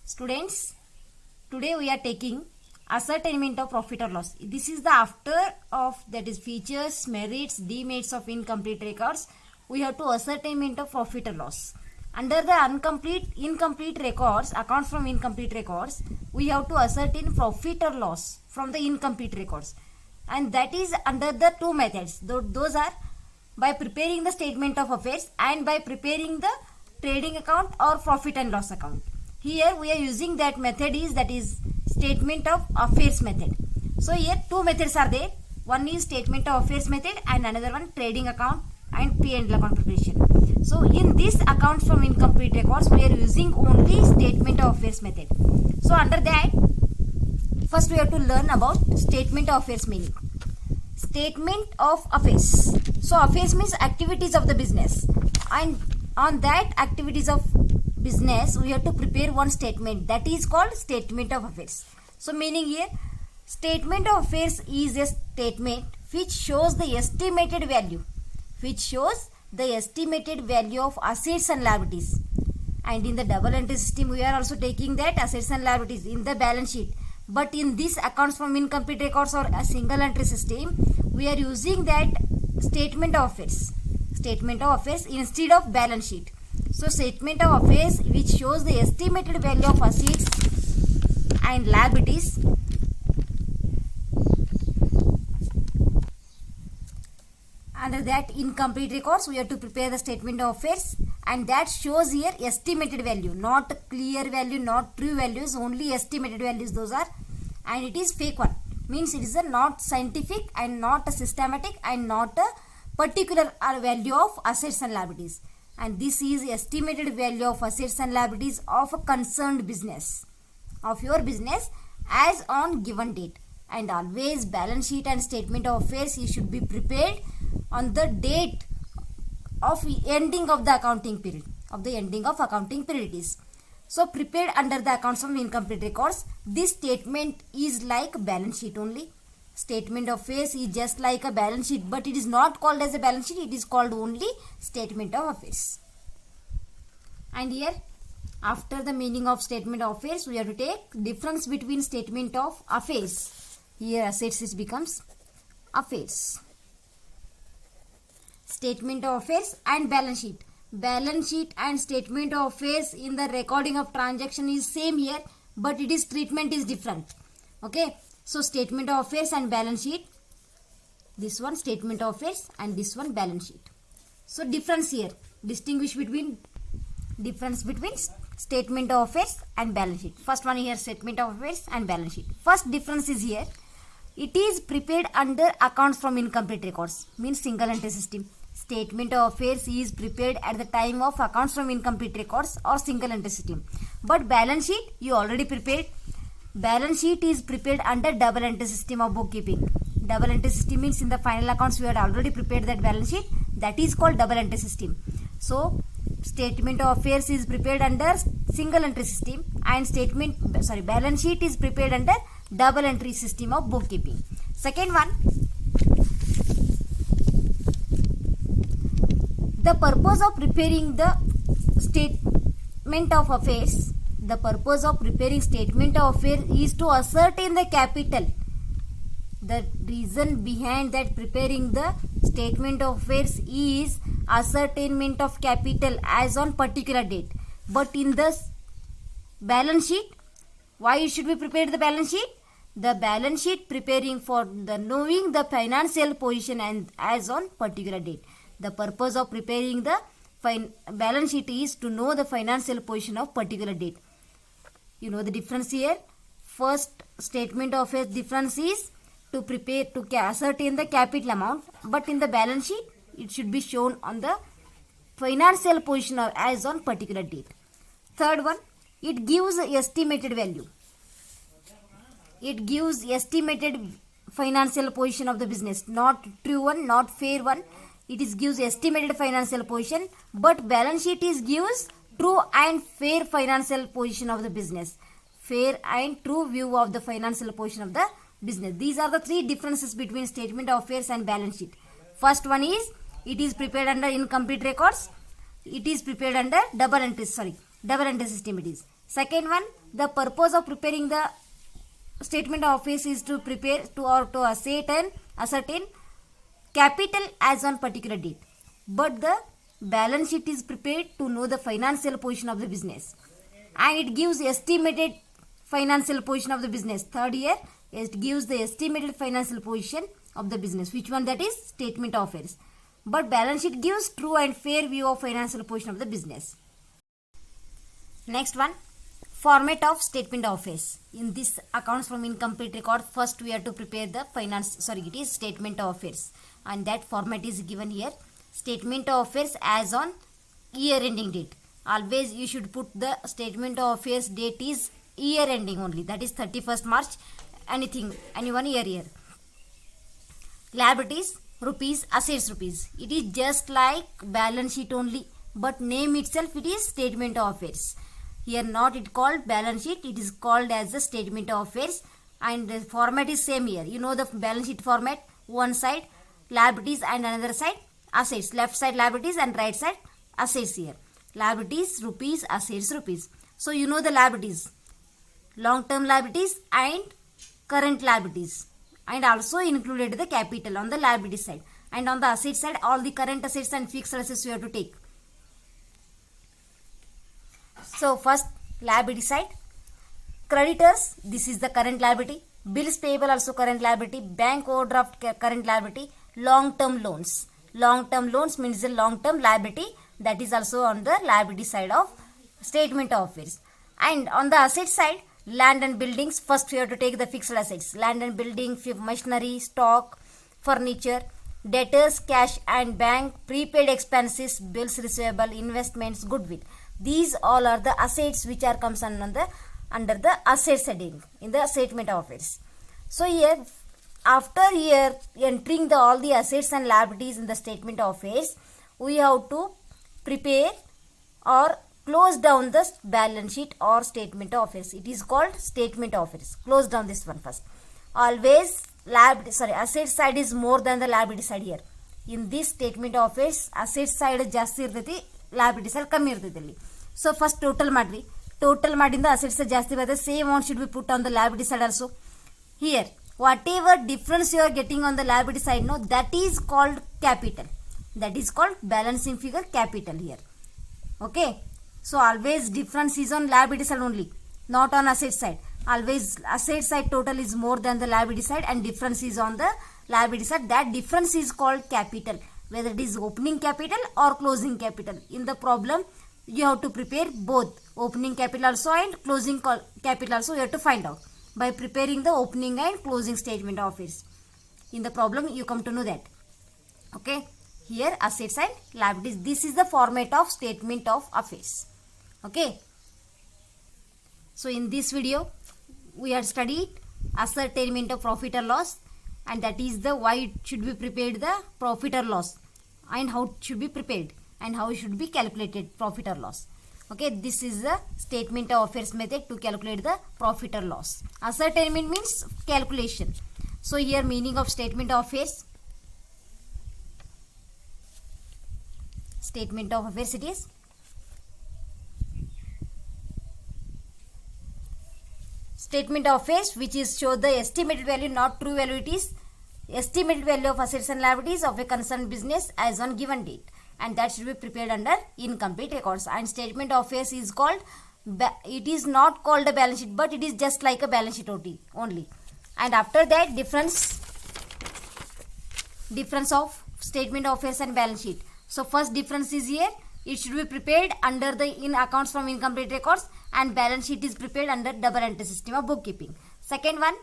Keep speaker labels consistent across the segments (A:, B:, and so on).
A: Students, today we are taking ascertainment of profit or loss. This is the after of that is features, merits, demerits of incomplete records. We have to ascertainment of profit or loss. Under the incomplete records, accounts from incomplete records, we have to ascertain profit or loss from the incomplete records. And that is under the two methods. Those are by preparing the statement of affairs and by preparing the trading account or profit and loss account. Here we are using that is statement of affairs method. So here two methods are there. One is statement of affairs method and another one trading account and P&L account preparation. So in this accounts from incomplete records we are using only statement of affairs method. So under that first we have to learn about statement of affairs meaning. Statement of affairs. So affairs means activities of the business, and on that activities of business we have to prepare one statement that is called statement of affairs. So meaning here statement of affairs is a statement which shows the estimated value of assets and liabilities. And in the double entry system we are also taking that assets and liabilities in the balance sheet. But in this accounts from incomplete records or a single entry system, we are using that statement of affairs instead of balance sheet. So statement of affairs which shows the estimated value of assets and liabilities. Under that incomplete records we have to prepare the statement of affairs, and that shows here estimated value, not clear value, not true values, only estimated values those are, and it is fake one, means it is a not scientific and not a systematic and not a particular value of assets and liabilities. And this is estimated value of assets and liabilities of a concerned business, of your business as on given date. And always balance sheet and statement of affairs you should be prepared on the date of ending of the accounting period, is. So prepared under the accounts from incomplete records. This statement is like balance sheet only. Statement of affairs is just like a balance sheet, but it is not called as a balance sheet, it is called only statement of affairs. And here after the meaning of statement of affairs we have to take difference between statement of affairs. Here assets it becomes affairs. Statement of affairs and balance sheet. Balance sheet and statement of affairs in the recording of transaction is same here, but it is treatment is different. Okay. So statement of affairs and balance sheet. This one statement of affairs and this one balance sheet. So difference here. Distinguish between difference between statement of affairs and balance sheet. First one here statement of affairs and balance sheet. First difference is here. It is prepared under accounts from incomplete records, means single entry system. Statement of affairs is prepared at the time of accounts from incomplete records or single entry system. But balance sheet you already prepared. Balance sheet is prepared under double entry system of bookkeeping. Double entry system means in the final accounts we had already prepared that balance sheet. That is called double entry system. So statement of affairs is prepared under single entry system and balance sheet is prepared under double entry system of bookkeeping. Second one, the purpose of preparing the statement of affairs. The purpose of preparing statement of affairs is to ascertain the capital. The reason behind that preparing the statement of affairs is ascertainment of capital as on particular date. But in the balance sheet, why you should be prepared the balance sheet? The balance sheet preparing for the knowing the financial position and as on particular date. The purpose of preparing the balance sheet is to know the financial position of particular date. You know the difference here. First statement of affairs difference is to prepare to ascertain the capital amount, but in the balance sheet it should be shown on the financial position as on particular date. Third one, it gives estimated value. It gives estimated financial position of the business, not true one, not fair one. It is gives estimated financial position, but balance sheet is gives true and fair financial position of the business. Fair and true view of the financial position of the business. These are the three differences between statement of affairs and balance sheet. First one is it is prepared under incomplete records. It is prepared under double entry system it is. Second one, the purpose of preparing the statement of affairs is to prepare to ascertain capital as on particular date. But the balance sheet is prepared to know the financial position of the business, and it gives estimated financial position of the business. Third year, it gives the estimated financial position of the business. Which one? That is statement of affairs. But balance sheet gives true and fair view of financial position of the business. Next one, format of statement of affairs. In this accounts from incomplete record, first we have to prepare the it is statement of affairs, and that format is given here. Statement of affairs as on year ending date. Always you should put the statement of affairs date is year ending only, that is 31st March, any one year. Liabilities rupees, assets rupees. It is just like balance sheet only, but name itself it is statement of affairs. Here not it called balance sheet, it is called as the statement of affairs, and the format is same here. You know the balance sheet format, one side liabilities and another side assets, left side liabilities and right side assets. Here liabilities rupees, assets rupees. So you know the liabilities, long term liabilities and current liabilities, and also included the capital on the liability side, and on the asset side all the current assets and fixed assets you have to take. So first liability side, creditors, this is the current liability, bills payable also current liability, bank overdraft current liability, long term loans. Long term loans means the long term liability, that is also on the liability side of statement of affairs. And on the asset side, land and buildings, first we have to take the fixed assets, land and building, machinery, stock, furniture, debtors, cash and bank, prepaid expenses, bills receivable, investments, goodwill. These all are the assets which are comes under the assets heading in the statement of affairs. So here, after here entering all the assets and liabilities in the statement of affairs, we have to prepare or close down the balance sheet or statement of affairs. It is called statement of affairs. Close down this one first. Always asset side is more than the liability side here. In this statement of affairs, asset side ಜಾಸ್ತಿ ಇರ್ತೈತಿ, liability side ಕಮ್ಮಿ ಇರ್ತೈತಿ ಇಲ್ಲಿ. So first total ಮಾಡ್ರಿ. Total ಮಾಡಿಂದ assets ಜಾಸ್ತಿ ಬರುತ್ತೆ. Same amount should be put on the liability side also. Here, whatever difference you are getting on the liability side, no, that is called capital. That is called balancing figure capital here. Okay. So always difference is on liability side only, not on asset side. Always asset side total is more than the liability side, and difference is on the liability side. That difference is called capital, whether it is opening capital or closing capital. In the problem, you have to prepare both opening capital also and closing capital also. You have to find out by preparing the opening and closing statement of affairs. In the problem, you come to know that. Okay. Here assets and liabilities. This is the format of statement of affairs. Okay. So in this video, we have studied ascertainment of profit or loss, and that is the why it should be prepared the profit or loss, and how it should be prepared, and how it should be calculated profit or loss. Okay, this is the statement of affairs method to calculate the profit or loss. Ascertainment means calculation. So here meaning of statement of affairs. Statement of affairs it is. Statement of affairs which is show the estimated value, not true value. It is estimated value of assets and liabilities of a concerned business as on given date, and that should be prepared under incomplete records. And statement of affairs is called, it is not called a balance sheet, but it is just like a balance sheet only. And after that, difference of statement of affairs and balance sheet. So first difference is here. It should be prepared under the accounts from incomplete records, and balance sheet is prepared under double entry system of bookkeeping. Second one,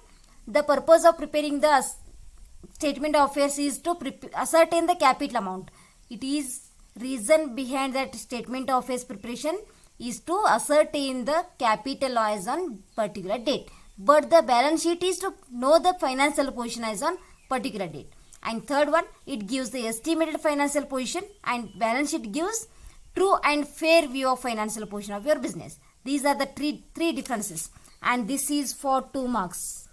A: the purpose of preparing the statement of affairs is to ascertain the capital amount. It is reason behind that statement of affairs preparation is to ascertain the capital as on particular date. But the balance sheet is to know the financial position as on particular date. And third one, it gives the estimated financial position, and balance sheet gives true and fair view of financial position of your business. These are the three differences, and this is for 2 marks.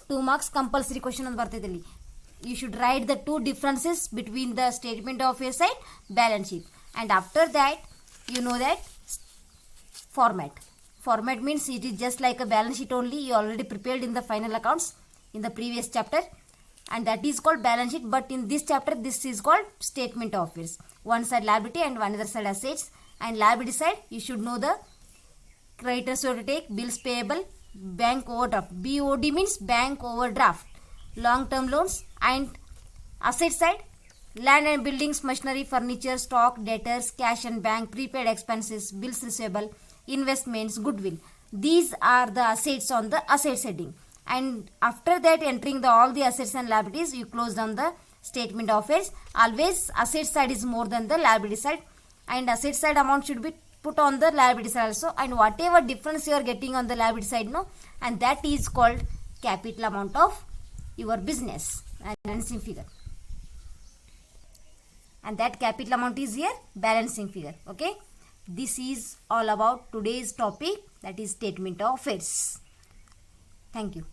A: 2 marks compulsory question on bartidalli. You should write the 2 differences between the statement of affairs and balance sheet, and after that you know that format. format means it is just like a balance sheet only. You already prepared in the final accounts in the previous chapter, and that is called balance sheet. But in this chapter, this is called statement of affairs. One side liability and one other side assets. And liability side, you should know the creditors you have to take, bills payable, bank overdraft. BOD means bank overdraft, long-term loans. And asset side, land and buildings, machinery, furniture, stock, debtors, cash and bank, prepaid expenses, bills receivable, investments, goodwill. These are the assets on the asset heading. And after that, entering all the assets and liabilities, you close down the statement of affairs. Always asset side is more than the liability side, and asset side amount should be put on the liability side also, and whatever difference you are getting on the liability side, no, and that is called capital amount of your business and balancing figure, and that capital amount is here balancing figure. Okay, this is all about today's topic, that is statement of affairs. Thank you.